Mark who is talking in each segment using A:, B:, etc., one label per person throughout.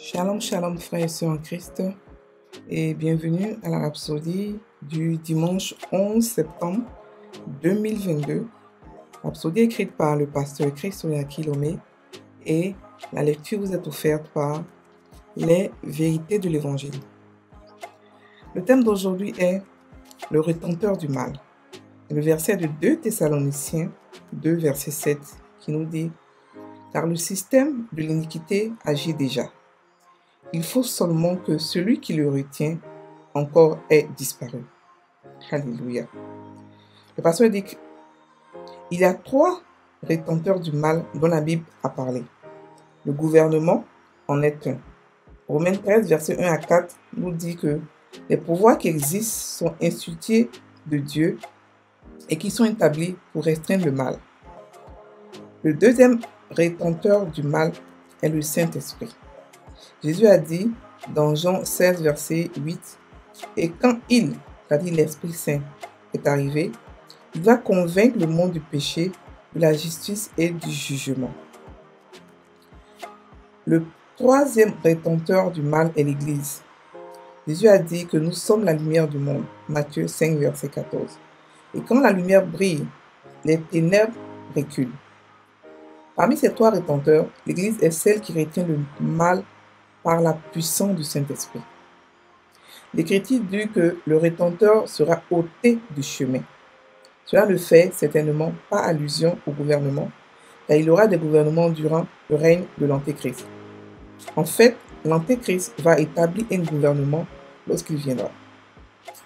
A: Shalom, shalom frères et sœurs en Christ et bienvenue à la Rhapsodie du dimanche 11 septembre 2022. Rhapsodie écrite par le pasteur Christophe Kilomé et la lecture vous est offerte par les vérités de l'Évangile. Le thème d'aujourd'hui est le rétenteur du mal. Et le verset de 2 Thessaloniciens 2 verset 7 qui nous dit « Car le système de l'iniquité agit déjà. Il faut seulement que celui qui le retient encore ait disparu. » Alléluia. Le pasteur dit qu'il y a 3 rétenteurs du mal dont la Bible a parlé. Le gouvernement en est un. Romains 13, verset 1 à 4 nous dit que les pouvoirs qui existent sont institués de Dieu et qui sont établis pour restreindre le mal. Le deuxième rétenteur du mal est le Saint-Esprit. Jésus a dit dans Jean 16, verset 8, « Et quand il, c'est-à-dire l'Esprit Saint, est arrivé, il va convaincre le monde du péché, de la justice et du jugement. » Le troisième rétenteur du mal est l'Église. Jésus a dit que nous sommes la lumière du monde. Matthieu 5, verset 14. Et quand la lumière brille, les ténèbres reculent. Parmi ces 3 rétenteurs, l'Église est celle qui retient le mal par la puissance du Saint-Esprit. L'Écriture dit que le rétenteur sera ôté du chemin. Cela ne fait certainement pas allusion au gouvernement, car il y aura des gouvernements durant le règne de l'Antéchrist. En fait, l'Antéchrist va établir un gouvernement lorsqu'il viendra.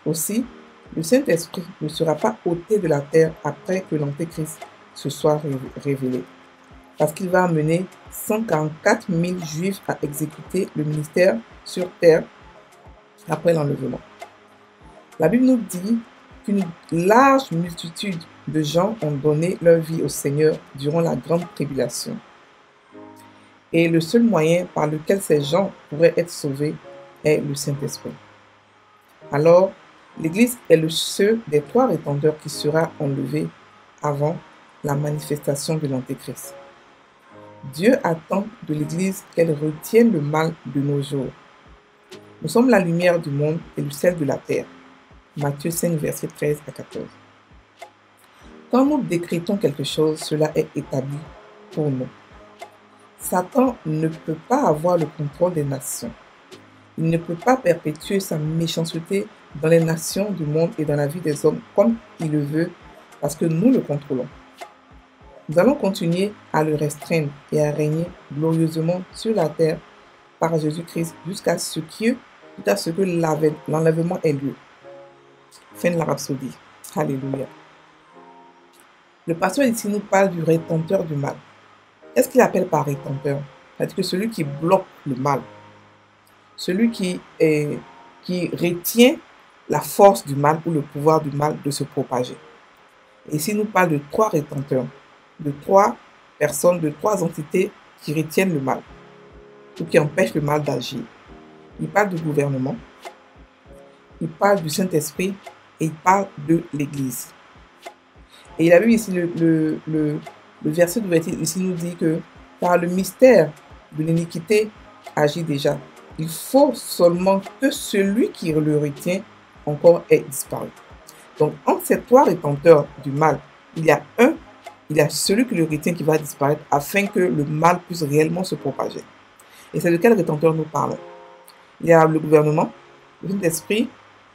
A: Aussi, le Saint-Esprit ne sera pas ôté de la terre après que l'Antéchrist se soit révélé, parce qu'il va amener 144 000 Juifs à exécuter le ministère sur terre après l'enlèvement. La Bible nous dit qu'une large multitude de gens ont donné leur vie au Seigneur durant la grande tribulation. Et le seul moyen par lequel ces gens pourraient être sauvés est le Saint-Esprit. Alors, l'Église est le seul des 3 rétenteurs qui sera enlevé avant la manifestation de l'Antéchrist. Dieu attend de l'Église qu'elle retienne le mal de nos jours. Nous sommes la lumière du monde et le sel de la terre. Matthieu 5, verset 13 à 14. Quand nous décrétons quelque chose, cela est établi pour nous. Satan ne peut pas avoir le contrôle des nations. Il ne peut pas perpétuer sa méchanceté dans les nations du monde et dans la vie des hommes comme il le veut, parce que nous le contrôlons. Nous allons continuer à le restreindre et à régner glorieusement sur la terre par Jésus-Christ jusqu'à ce que l'enlèvement ait lieu. Fin de la Rhapsodie. Alléluia. Le pasteur ici nous parle du rétenteur du mal. Qu'est-ce qu'il appelle par rétenteur? C'est-à-dire que celui qui bloque le mal. Celui qui retient la force du mal ou le pouvoir du mal de se propager. Et ici, nous parle de 3 rétenteurs, de 3 personnes, de 3 entités qui retiennent le mal ou qui empêchent le mal d'agir. Il parle du gouvernement, il parle du Saint-Esprit et il parle de l'Église. Et il a vu ici le verset d'ouverture ici nous dit que car le mystère de l'iniquité agit déjà. Il faut seulement que celui qui le retient encore ait disparu. Donc, entre ces 3 rétenteurs du mal, il y a celui qui le retient qui va disparaître afin que le mal puisse réellement se propager. Et c'est de quel rétenteur nous parlons? Il y a le gouvernement, le Saint-Esprit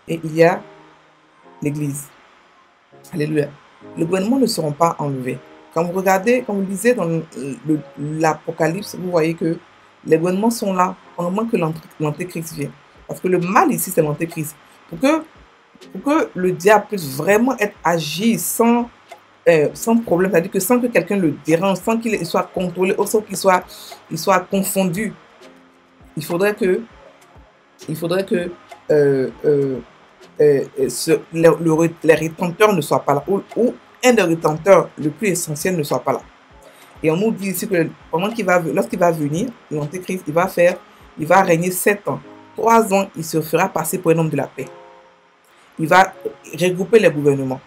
A: et il y a l'Église. Alléluia. Le gouvernement ne seront pas enlevés. Quand vous lisez dans l'Apocalypse, vous voyez que les gouvernements sont là pendant que l'Antéchrist vient. Parce que le mal ici, c'est l'Antéchrist. Pour que le diable puisse vraiment être agi sans problème, c'est-à-dire que sans que quelqu'un le dérange, sans qu'il soit contrôlé, ou sans qu'il soit confondu, il faudrait que les rétenteurs ne soient pas là, ou un des rétenteurs le plus essentiel ne soit pas là. Et on nous dit ici que lorsqu'il va venir, l'Antéchrist, il va régner 7 ans. 3 ans, il se fera passer pour un homme de la paix. Il va regrouper les gouvernements.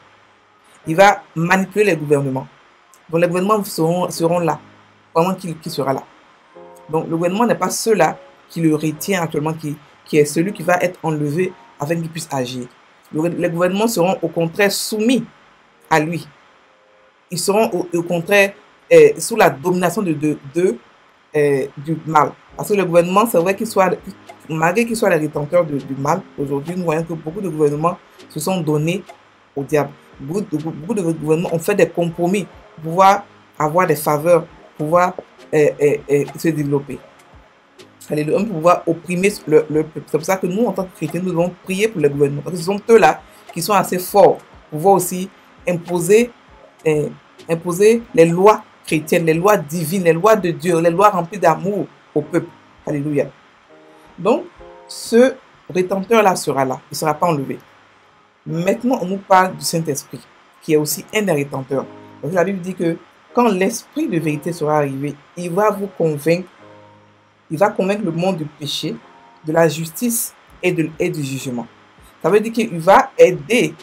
A: Il va manipuler les gouvernements. Donc les gouvernements seront là pendant qu'il sera là. Donc le gouvernement n'est pas ceux-là qui le retient actuellement, qui est celui qui va être enlevé afin qu'il puisse agir. Les gouvernements seront au contraire soumis à lui. Ils seront au contraire sous la domination du mal. Parce que le gouvernement, c'est vrai qu'il soit, malgré qu'ils soient les rétenteurs du mal, aujourd'hui, nous voyons que beaucoup de gouvernements se sont donnés au diable. Beaucoup de gouvernements ont fait des compromis pour pouvoir avoir des faveurs, pour pouvoir se développer. Alléluia, pour pouvoir opprimer le peuple. C'est pour ça que nous, en tant que chrétiens, nous devons prier pour le gouvernement. Parce que ce sont eux-là qui sont assez forts pour pouvoir aussi imposer les lois chrétiennes, les lois divines, les lois de Dieu, les lois remplies d'amour au peuple. Alléluia. Donc, ce rétenteur-là sera là. Il ne sera pas enlevé. Maintenant, on nous parle du Saint-Esprit, qui est aussi un des rétenteurs. Parce que la Bible dit que quand l'Esprit de vérité sera arrivé, il va vous convaincre, il va convaincre le monde du péché, de la justice et du jugement. Ça veut dire qu'il va aider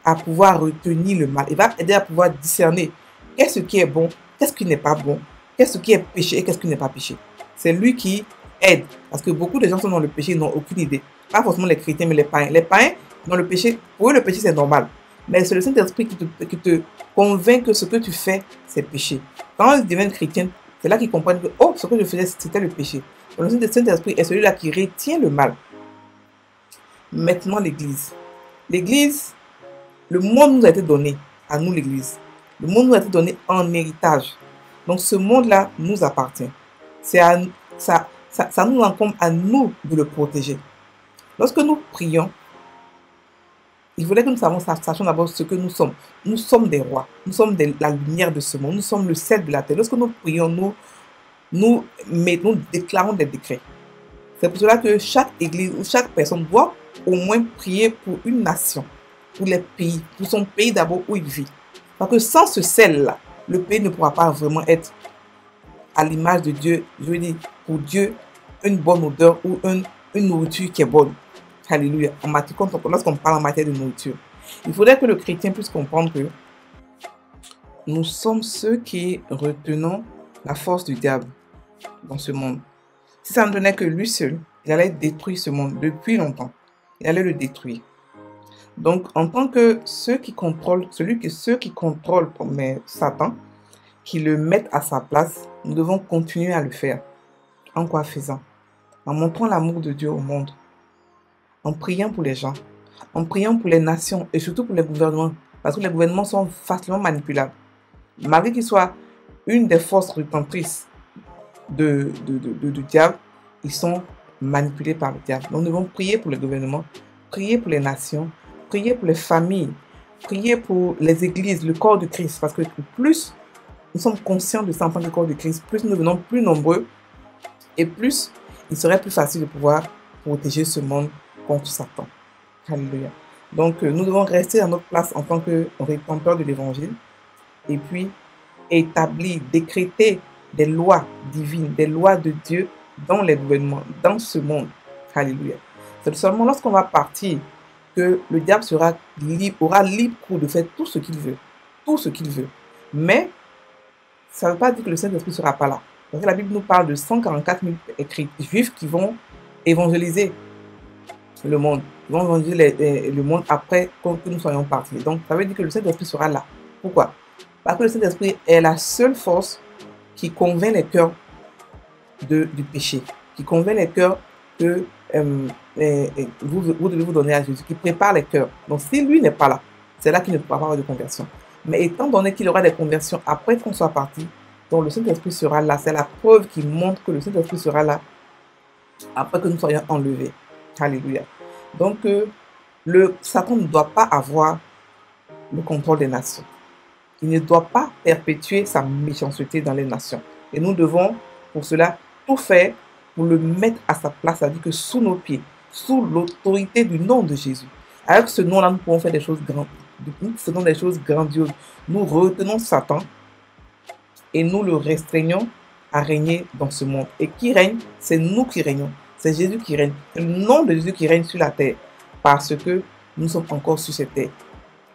A: à pouvoir retenir le mal. Il va aider à pouvoir discerner qu'est-ce qui est bon, qu'est-ce qui n'est pas bon, qu'est-ce qui est péché et qu'est-ce qui n'est pas péché. C'est lui qui aide. Parce que beaucoup de gens sont dans le péché, ils n'ont aucune idée. Pas forcément les chrétiens, mais les païens. Les païens, dans le péché, pour eux, le péché, c'est normal. Mais c'est le Saint-Esprit qui te convainc que ce que tu fais, c'est péché. Quand ils deviennent chrétiens, c'est là qu'ils comprennent que, oh, ce que je faisais, c'était le péché. Donc, le Saint-Esprit est celui-là qui retient le mal. Maintenant, l'Église. L'Église, le monde nous a été donné, à nous l'Église. Le monde nous a été donné en héritage. Donc, ce monde-là nous appartient. Ça nous incombe à nous de le protéger. Lorsque nous prions, il faudrait que nous sachions d'abord ce que nous sommes. Nous sommes des rois. Nous sommes la lumière de ce monde. Nous sommes le sel de la terre. Lorsque nous prions, nous déclarons des décrets. C'est pour cela que chaque église ou chaque personne doit au moins prier pour une nation, pour les pays, pour son pays d'abord où il vit. Parce que sans ce sel-là, le pays ne pourra pas vraiment être à l'image de Dieu. Je veux dire, pour Dieu, une bonne odeur ou une nourriture qui est bonne. Alléluia. Lorsqu'on parle en matière de nourriture, il faudrait que le chrétien puisse comprendre que nous sommes ceux qui retenons la force du diable dans ce monde. Si ça ne tenait que lui seul, il allait détruire ce monde depuis longtemps. Il allait le détruire. Donc, en tant que ceux qui contrôlent Satan, qui le mettent à sa place, nous devons continuer à le faire. En quoi faisant? En montrant l'amour de Dieu au monde. En priant pour les gens, en priant pour les nations et surtout pour les gouvernements, parce que les gouvernements sont facilement manipulables. Malgré qu'ils soient une des forces retentrices du diable, ils sont manipulés par le diable. Donc nous devons prier pour les gouvernements, prier pour les nations, prier pour les familles, prier pour les églises, le corps de Christ, parce que plus nous sommes conscients de ça en tant que corps de Christ, plus nous devenons plus nombreux et plus il serait plus facile de pouvoir protéger ce monde contre Satan. Alléluia. Donc, nous devons rester à notre place en tant que rétenteurs de l'évangile et puis établir, décréter des lois divines, des lois de Dieu dans les gouvernements, dans ce monde. Alléluia. C'est seulement lorsqu'on va partir que le diable aura libre cours de faire tout ce qu'il veut. Tout ce qu'il veut. Mais, ça ne veut pas dire que le Saint-Esprit ne sera pas là. Parce que la Bible nous parle de 144 000 juifs qui vont évangéliser le monde. Ils vont évangéliser le monde après que nous soyons partis. Donc, ça veut dire que le Saint-Esprit sera là. Pourquoi? Parce que le Saint-Esprit est la seule force qui convainc les cœurs du péché, qui convainc les cœurs que vous devez vous donner à Jésus, qui prépare les cœurs. Donc, si lui n'est pas là, c'est là qu'il ne pourra pas avoir de conversion. Mais étant donné qu'il y aura des conversions après qu'on soit parti, donc le Saint-Esprit sera là. C'est la preuve qui montre que le Saint-Esprit sera là après que nous soyons enlevés. Alléluia. Donc, Satan ne doit pas avoir le contrôle des nations. Il ne doit pas perpétuer sa méchanceté dans les nations. Et nous devons, pour cela, tout faire pour le mettre à sa place, c'est-à-dire que sous nos pieds, sous l'autorité du nom de Jésus. Avec ce nom-là, nous pouvons faire des choses grandes. Nous faisons des choses grandioses. Nous retenons Satan et nous le restreignons à régner dans ce monde. Et qui règne? C'est nous qui régnons. C'est Jésus qui règne. C'est le nom de Jésus qui règne sur la terre. Parce que nous sommes encore sur cette terre.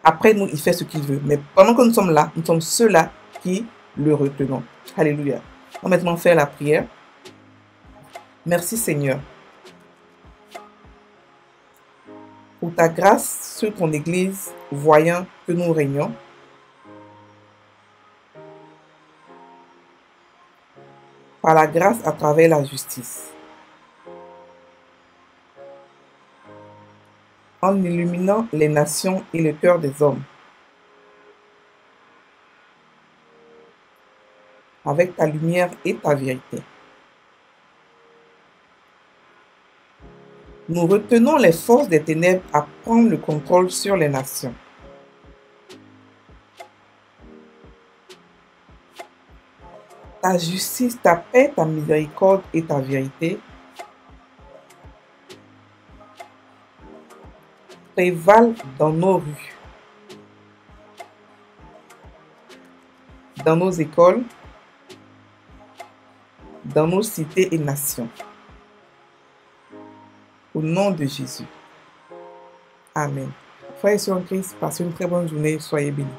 A: Après nous, il fait ce qu'il veut. Mais pendant que nous sommes là, nous sommes ceux-là qui le retenons. Alléluia. On va maintenant faire la prière. Merci Seigneur pour ta grâce sur ton Église, voyant que nous régnons. Par la grâce à travers la justice. En illuminant les nations et le cœur des hommes. Avec ta lumière et ta vérité. Nous retenons les forces des ténèbres à prendre le contrôle sur les nations. Ta justice, ta paix, ta miséricorde et ta vérité prévalent dans nos rues, dans nos écoles, dans nos cités et nations. Au nom de Jésus. Amen. Frères et sœurs en Christ, passez une très bonne journée. Soyez bénis.